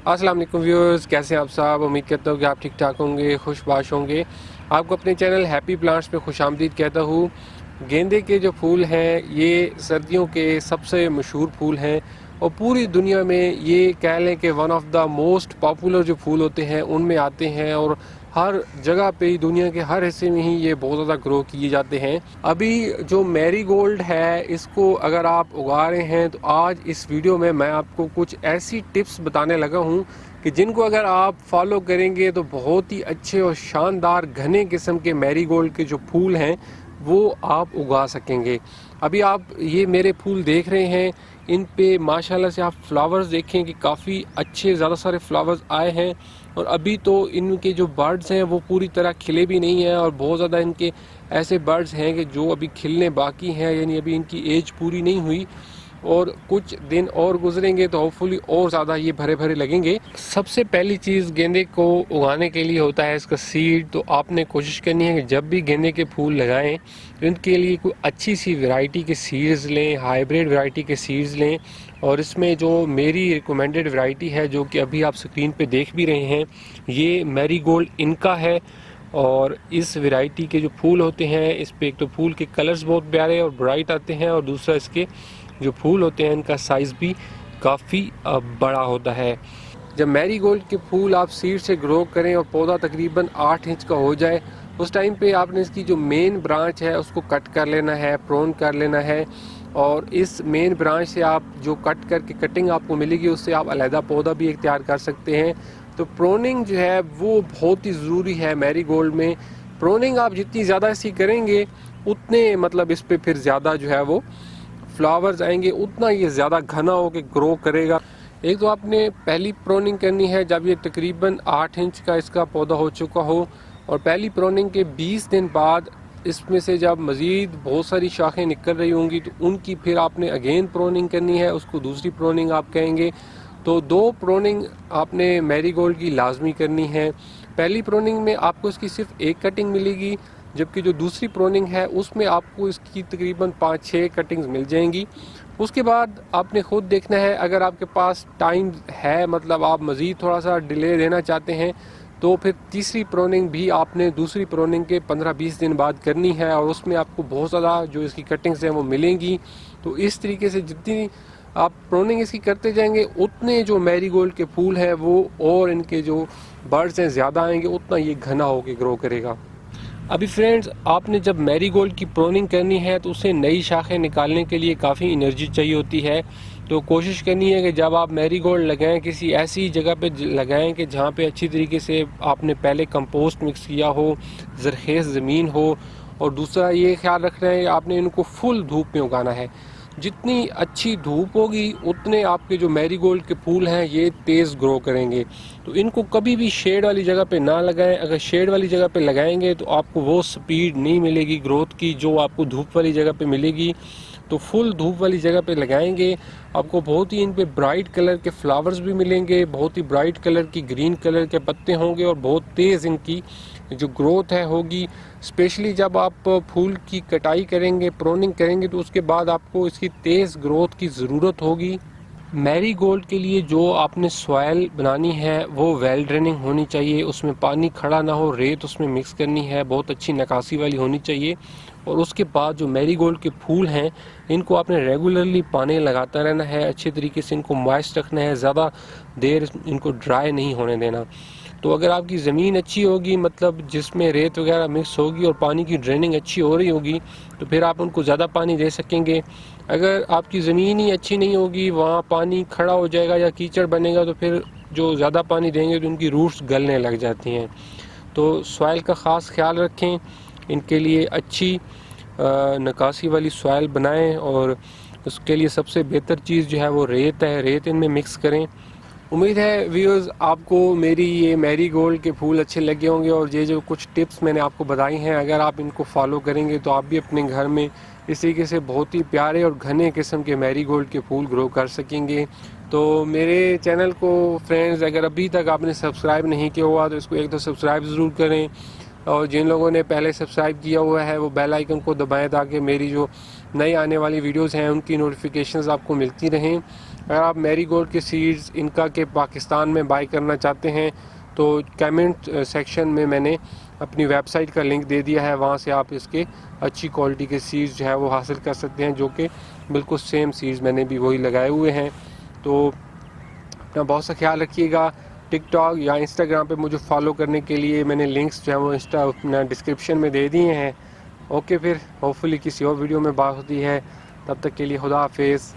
अस्सलाम वालेकुम व्यूअर्स, कैसे हैं आप साहब। उम्मीद करता हूँ कि आप ठीक ठाक होंगे, खुशबाश होंगे। आपको अपने चैनल हैप्पी प्लांट्स पे खुशामदीद कहता हूँ। गेंदे के जो फूल हैं ये सर्दियों के सबसे मशहूर फूल हैं और पूरी दुनिया में ये कह लें कि one of the most popular जो फूल होते हैं उनमें आते हैं और हर जगह पे ही, दुनिया के हर हिस्से में ही ये बहुत ज़्यादा ग्रो किए जाते हैं। अभी जो मैरीगोल्ड है इसको अगर आप उगा रहे हैं तो आज इस वीडियो में मैं आपको कुछ ऐसी टिप्स बताने लगा हूँ कि जिनको अगर आप फॉलो करेंगे तो बहुत ही अच्छे और शानदार घने किस्म के मैरीगोल्ड के जो फूल हैं वो आप उगा सकेंगे। अभी आप ये मेरे फूल देख रहे हैं, इन पे माशाल्लाह से आप फ्लावर्स देखें कि काफ़ी अच्छे ज़्यादा सारे फ्लावर्स आए हैं और अभी तो इनके जो बर्ड्स हैं वो पूरी तरह खिले भी नहीं हैं और बहुत ज़्यादा इनके ऐसे बर्ड्स हैं कि जो अभी खिलने बाकी हैं, यानी अभी इनकी एज पूरी नहीं हुई और कुछ दिन और गुजरेंगे तो होपफुली और ज़्यादा ये भरे भरे लगेंगे। सबसे पहली चीज़ गेंदे को उगाने के लिए होता है इसका सीड। तो आपने कोशिश करनी है कि जब भी गेंदे के फूल लगाएं तो इनके लिए कोई अच्छी सी वैरायटी के सीड्स लें, हाइब्रिड वैरायटी के सीड्स लें। और इसमें जो मेरी रिकमेंडेड वैरायटी है जो कि अभी आप स्क्रीन पे देख भी रहे हैं, ये मैरीगोल्ड इनका है। और इस वैरायटी के जो फूल होते हैं इस पे एक तो फूल के कलर्स बहुत प्यारे और ब्राइट आते हैं और दूसरा इसके जो फूल होते हैं इनका साइज़ भी काफ़ी बड़ा होता है। जब मैरीगोल्ड के फूल आप सीड से ग्रो करें और पौधा तकरीबन 8 इंच का हो जाए उस टाइम पे आपने इसकी जो मेन ब्रांच है उसको कट कर लेना है, प्रोन कर लेना है। और इस मेन ब्रांच से आप जो कट करके कटिंग आपको मिलेगी उससे आप अलहदा पौधा भी एक तैयार कर सकते हैं। तो प्रोनिंग जो है वो बहुत ही ज़रूरी है मैरीगोल्ड में। प्रोनिंग आप जितनी ज़्यादा इसकी करेंगे उतने मतलब इस पर फिर ज़्यादा जो है वो फ्लावर्स आएंगे, उतना ये ज़्यादा घना होकर ग्रो करेगा। एक तो आपने पहली प्रोनिंग करनी है जब ये तकरीबन 8 इंच का इसका पौधा हो चुका हो और पहली प्रोनिंग के 20 दिन बाद इसमें से जब मज़ीद बहुत सारी शाखें निकल रही होंगी तो उनकी फिर आपने अगेन प्रोनिंग करनी है, उसको दूसरी प्रोनिंग आप कहेंगे। तो 2 प्रोनिंग आपने मैरीगोल्ड की लाजमी करनी है। पहली प्रोनिंग में आपको इसकी सिर्फ एक कटिंग मिलेगी, जबकि जो दूसरी प्रोनिंग है उसमें आपको इसकी तकरीबन 5-6 कटिंग्स मिल जाएंगी। उसके बाद आपने ख़ुद देखना है, अगर आपके पास टाइम है, मतलब आप मज़ीद थोड़ा सा डिले देना चाहते हैं तो फिर तीसरी प्रोनिंग भी आपने दूसरी प्रोनिंग के 15-20 दिन बाद करनी है और उसमें आपको बहुत ज़्यादा जो इसकी कटिंग्स हैं वो मिलेंगी। तो इस तरीके से जितनी आप प्रोनिंग इसकी करते जाएंगे उतने जो मैरीगोल्ड के फूल हैं वो और इनके जो बर्ड्स हैं ज़्यादा आएंगे, उतना ये घना होकर ग्रो करेगा। अभी फ्रेंड्स, आपने जब मैरीगोल्ड की प्रोनिंग करनी है तो उसे नई शाखें निकालने के लिए काफ़ी एनर्जी चाहिए होती है। तो कोशिश करनी है कि जब आप मैरीगोल्ड लगाएं किसी ऐसी जगह पे लगाएं कि जहाँ पे अच्छी तरीके से आपने पहले कंपोस्ट मिक्स किया हो, ज़रख़ेज़ ज़मीन हो। और दूसरा ये ख्याल रखना है आपने इनको फुल धूप में उगाना है। जितनी अच्छी धूप होगी उतने आपके जो मैरीगोल्ड के फूल हैं ये तेज़ ग्रो करेंगे। तो इनको कभी भी शेड वाली जगह पे ना लगाएं। अगर शेड वाली जगह पे लगाएंगे तो आपको वो स्पीड नहीं मिलेगी ग्रोथ की जो आपको धूप वाली जगह पे मिलेगी। तो फुल धूप वाली जगह पे लगाएंगे आपको बहुत ही इन पे ब्राइट कलर के फ्लावर्स भी मिलेंगे, बहुत ही ब्राइट कलर की ग्रीन कलर के पत्ते होंगे और बहुत तेज़ इनकी जो ग्रोथ है होगी। स्पेशली जब आप फूल की कटाई करेंगे, प्रोनिंग करेंगे तो उसके बाद आपको इसकी तेज़ ग्रोथ की ज़रूरत होगी। मैरीगोल्ड के लिए जो आपने सॉइल बनानी है वो वेल ड्रेनिंग होनी चाहिए, उसमें पानी खड़ा ना हो, रेत उसमें मिक्स करनी है, बहुत अच्छी नकासी वाली होनी चाहिए। और उसके बाद जो मैरीगोल्ड के फूल हैं इनको आपने रेगुलरली पानी लगाता रहना है, अच्छे तरीके से इनको मॉइस्ट रखना है, ज़्यादा देर इनको ड्राई नहीं होने देना। तो अगर आपकी ज़मीन अच्छी होगी, मतलब जिसमें रेत वगैरह मिक्स होगी और पानी की ड्रेनिंग अच्छी हो रही होगी, तो फिर आप उनको ज़्यादा पानी दे सकेंगे। अगर आपकी ज़मीन ही अच्छी नहीं होगी, वहाँ पानी खड़ा हो जाएगा या कीचड़ बनेगा, तो फिर जो ज़्यादा पानी देंगे तो उनकी रूट्स गलने लग जाती हैं। तो सॉइल का ख़ास ख्याल रखें, इनके लिए अच्छी नकासी वाली सॉइल बनाएं और उसके लिए सबसे बेहतर चीज़ जो है वो रेत है, रेत इनमें मिक्स करें। उम्मीद है व्यूअर्स आपको मेरी ये मैरीगोल्ड के फूल अच्छे लगे होंगे और ये जो कुछ टिप्स मैंने आपको बताई हैं अगर आप इनको फॉलो करेंगे तो आप भी अपने घर में इस तरीके से बहुत ही प्यारे और घने किस्म के मैरीगोल्ड के फूल ग्रो कर सकेंगे। तो मेरे चैनल को फ्रेंड्स अगर अभी तक आपने सब्सक्राइब नहीं किया हुआ तो इसको एक तो सब्सक्राइब ज़रूर करें और जिन लोगों ने पहले सब्सक्राइब किया हुआ है वो बेल आइकन को दबाएं ताकि मेरी जो नई आने वाली वीडियोस हैं उनकी नोटिफिकेशंस आपको मिलती रहें। अगर आप मैरीगोल्ड के सीड्स इनका के पाकिस्तान में बाई करना चाहते हैं तो कमेंट सेक्शन में मैंने अपनी वेबसाइट का लिंक दे दिया है, वहाँ से आप इसके अच्छी क्वालिटी के सीड्स जो है वो हासिल कर सकते हैं, जो कि बिल्कुल सेम सीड्स मैंने भी वही लगाए हुए हैं। तो अपना बहुत सा ख्याल रखिएगा। टिकटॉक या इंस्टाग्राम पे मुझे फॉलो करने के लिए मैंने लिंक्स जो है वो अपना डिस्क्रिप्शन में दे दिए हैं। ओके, फिर होपफुली किसी और वीडियो में बात होती है, तब तक के लिए खुदा हाफिज़।